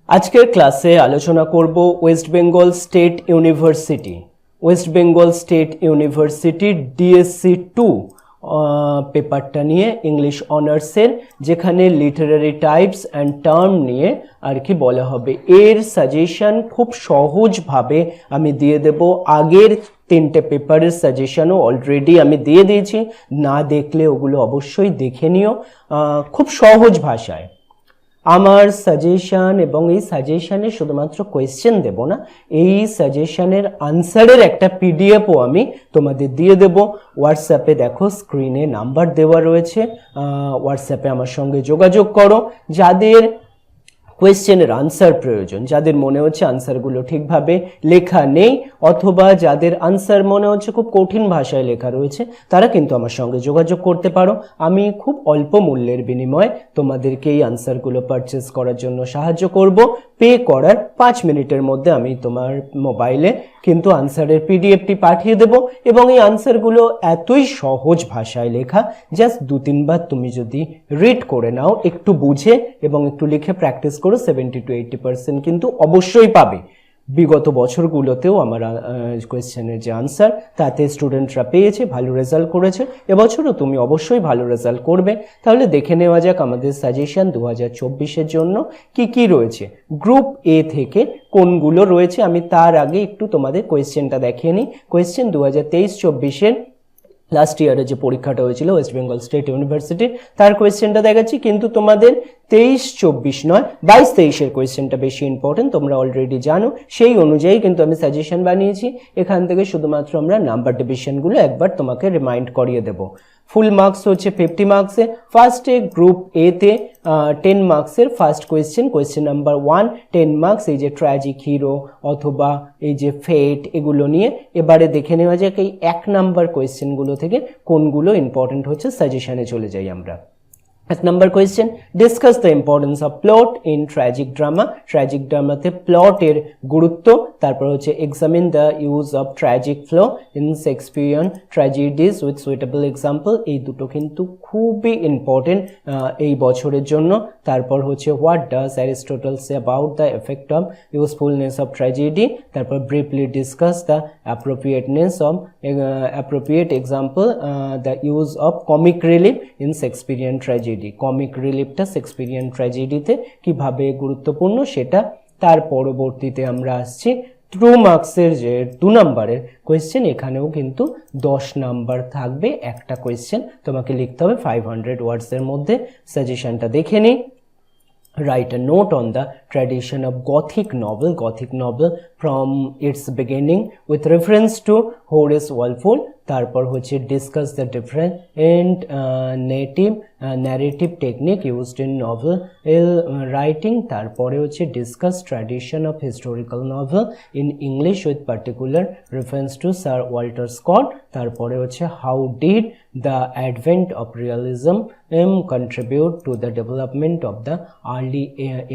আজকের ক্লাসে আলোচনা করব ওয়েস্ট বেঙ্গল স্টেট ইউনিভার্সিটির ডিএসসি 2 পেপারটা নিয়ে ইংলিশ অনার্সের, যেখানে লিটারারি টাইপস অ্যান্ড টার্ম নিয়ে আর কি বলা হবে। এর সাজেশন খুব সহজভাবে আমি দিয়ে দেব। আগের 3টে পেপারের সাজেশনও অলরেডি আমি দিয়ে দিয়েছি, না দেখলে ওগুলো অবশ্যই দেখে নিও খুব সহজ ভাষায়। আমার সাজেশন এবং এই সাজেশনে শুধুমাত্র কোয়েশ্চেন দেব না, এই সাজেশনের আনসারের একটা পিডিএফও আমি তোমাদের দিয়ে দেব। হোয়াটসঅ্যাপে দেখো স্ক্রিনে নাম্বার দেওয়া রয়েছে, হোয়াটসঅ্যাপে আমার সঙ্গে যোগাযোগ করো। যাদের কোয়েশ্চেনের আনসার প্রয়োজন, যাদের মনে হচ্ছে আনসারগুলো ঠিকভাবে লেখা নেই, অথবা যাদের আনসার মনে হচ্ছে খুব কঠিন ভাষায় লেখা রয়েছে, তারা কিন্তু আমার সঙ্গে যোগাযোগ করতে পারো। আমি খুব অল্প মূল্যের বিনিময়ে তোমাদেরকে এই আনসারগুলো পারচেস করার জন্য সাহায্য করব। পে করার 5 মিনিটের মধ্যে আমি তোমার মোবাইলে কিন্তু আনসারের পিডিএফটি পাঠিয়ে দেব। এবং এই আনসারগুলো এতই সহজ ভাষায় লেখা, জাস্ট 2-3 বার তুমি যদি রিড করে নাও, একটু বুঝে এবং একটু লিখে প্র্যাকটিস করো, 70 to 80% কিন্তু অবশ্যই পাবে। বিগত বছরগুলোতেও আমার কোয়েশ্চেনের যে আনসার, তাতে স্টুডেন্টরা পেয়েছে, ভালো রেজাল্ট করেছে। এবছরও তুমি অবশ্যই ভালো রেজাল্ট করবে। তাহলে দেখে নেওয়া যাক আমাদের সাজেশন 2024-এর জন্য কি কি রয়েছে। গ্রুপ এ থেকে কোনগুলো রয়েছে আমি তার আগে একটু তোমাদের কোয়েশ্চেনটা দেখিয়ে নিই। কোয়েশ্চেন 2023-24-এর লাস্ট ইয়ারে যে পরীক্ষাটা হয়েছিল ওয়েস্ট বেঙ্গল স্টেট ইউনিভার্সিটির, তার কোয়েশ্চেনটা দেখাচ্ছি। কিন্তু তোমাদের 23-24 নয়, 22-23-এর কোয়েশ্চেনটা বেশি ইম্পর্টেন্ট, তোমরা অলরেডি জানো। সেই অনুযায়ী কিন্তু আমি সাজেশন বানিয়েছি। এখান থেকে শুধুমাত্র আমরা নাম্বার ডিভিশনগুলো একবার তোমাকে রিমাইন্ড করিয়ে দেব। ফুল মার্কস হচ্ছে 50 মার্কসে। ফার্স্টে গ্রুপ এ তে 10 মার্কসের ফার্স্ট কোয়েশ্চেন নাম্বার 1, 10 মার্কস, এই যে ট্র্যাজিক হিরো অথবা এই যে ফেট, এগুলো নিয়ে এবারে দেখে নেওয়া যাক এই 1 নাম্বার কোয়েশ্চেনগুলো থেকে কোনগুলো ইম্পর্টেন্ট হচ্ছে। সাজেশনে চলে যাই আমরা। 1 number question, discuss the importance of plot in tragic drama. Tragic ড্রামাতে প্লটের গুরুত্ব। তারপর হচ্ছে examine the use of tragic flow in Shakespearean tragedies with suitable example. এই দুটো কিন্তু খুবই ইম্পর্টেন্ট এই বছরের জন্য। তারপর হচ্ছে what does Aristotle say about the effect of usefulness of tragedy. তারপর briefly discuss the appropriate example the use of comic relief in Shakespearean tragedy. Comic রিলিফটা শেক্সপিয়ারিয়ান ট্র্যাজেডিতে কিভাবে গুরুত্বপূর্ণ সেটা। তার পরবর্তীতে আমরা আসছি 2 মার্কসের যে 2 নাম্বারের কোয়েশ্চেন। এখানেও কিন্তু 10 নাম্বার থাকবে একটা কোয়েশ্চেন, তোমাকে লিখতে হবে 500 ওয়ার্ডসের মধ্যে। সাজেশনটা দেখে নিই। Write a note on the tradition of Gothic novel from its beginning with reference to Horace Walpole. তারপর হচ্ছে discuss the different narrative technique used in novel writing. তারপরে হচ্ছে discuss tradition of historical novel in English with particular reference to Sir Walter Scott. তারপরে হচ্ছে how did the advent of realism contribute to the development of the early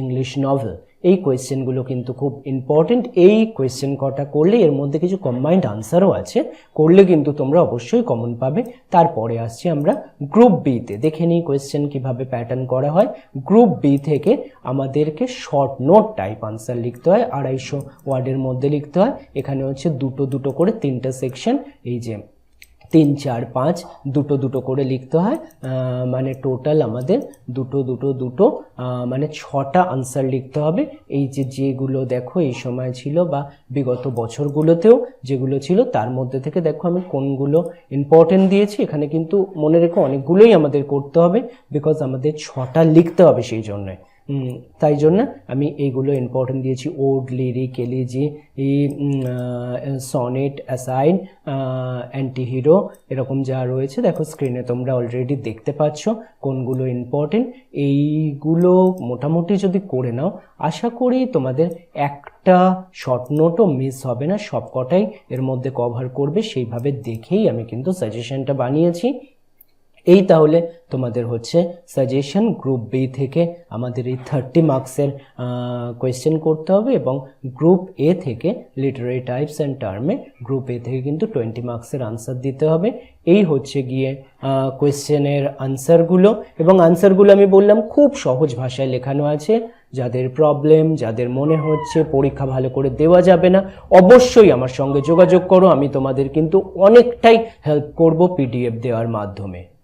English novel. এই কোয়েশ্চেনগুলো কিন্তু খুব important. এই question কটা করলে, এর মধ্যে কিছু কম্বাইন্ড আনসারও আছে, করলে কিন্তু তোমরা অবশ্যই কমন পাবে। তারপরে আসছি আমরা গ্রুপ বিতে। দেখে নিই কোয়েশ্চেন কিভাবে প্যাটার্ন করা হয়। গ্রুপ বি থেকে আমাদেরকে শর্ট নোট টাইপ আনসার লিখতে হয়, 250 ওয়ার্ডের মধ্যে লিখতে হয়। এখানে হচ্ছে দুটো করে 3টে সেকশন, এই যে 3, 4, 5 দুটো করে লিখতে হয়। মানে টোটাল আমাদের দুটো মানে 6টা আনসার লিখতে হবে। এই যেগুলো দেখো এই সময় ছিল বা বিগত বছরগুলোতেও যেগুলো ছিল, তার মধ্যে থেকে দেখো আমি কোনগুলো ইম্পর্টেন্ট দিয়েছি। এখানে কিন্তু মনে রেখো অনেকগুলোই আমাদের করতে হবে, বিকজ আমাদের 6টা লিখতে হবে, সেই জন্য তাই জন্য আমি এইগুলো ইম্পর্টেন্ট দিয়েছি। Ode, lyric, elegy, sonnet, aside, anti hero, এরকম যা রয়েছে দেখো স্ক্রিনে তোমরা অলরেডি দেখতে পাচ্ছ কোনগুলো ইম্পর্টেন্ট। এইগুলো মোটামুটি যদি করে নাও, আশা করি তোমাদের একটা শর্ট নোটও মিস হবে না, সবকটাই এর মধ্যে কভার করবে। সেইভাবে দেখেই আমি কিন্তু সাজেশনটা বানিয়েছি। এই তাহলে তোমাদের হচ্ছে সাজেশন গ্রুপ বি থেকে আমাদের এই 30 মার্কসের কোয়েশ্চেন করতে হবে, এবং গ্রুপ এ থেকে লিটারারি টাইপস অ্যান্ড টার্মে গ্রুপ এ থেকে কিন্তু 20 মার্কসের আনসার দিতে হবে। এই হচ্ছে গিয়ে কোয়েশ্চেনের আনসারগুলো, এবং আনসারগুলো আমি বললাম খুব সহজ ভাষায় লেখানো আছে। যাদের প্রবলেম, যাদের মনে হচ্ছে পরীক্ষা ভালো করে দেওয়া যাবে না, অবশ্যই আমার সঙ্গে যোগাযোগ করো। আমি তোমাদের কিন্তু অনেকটাই হেল্প করব পিডিএফ দেওয়ার মাধ্যমে।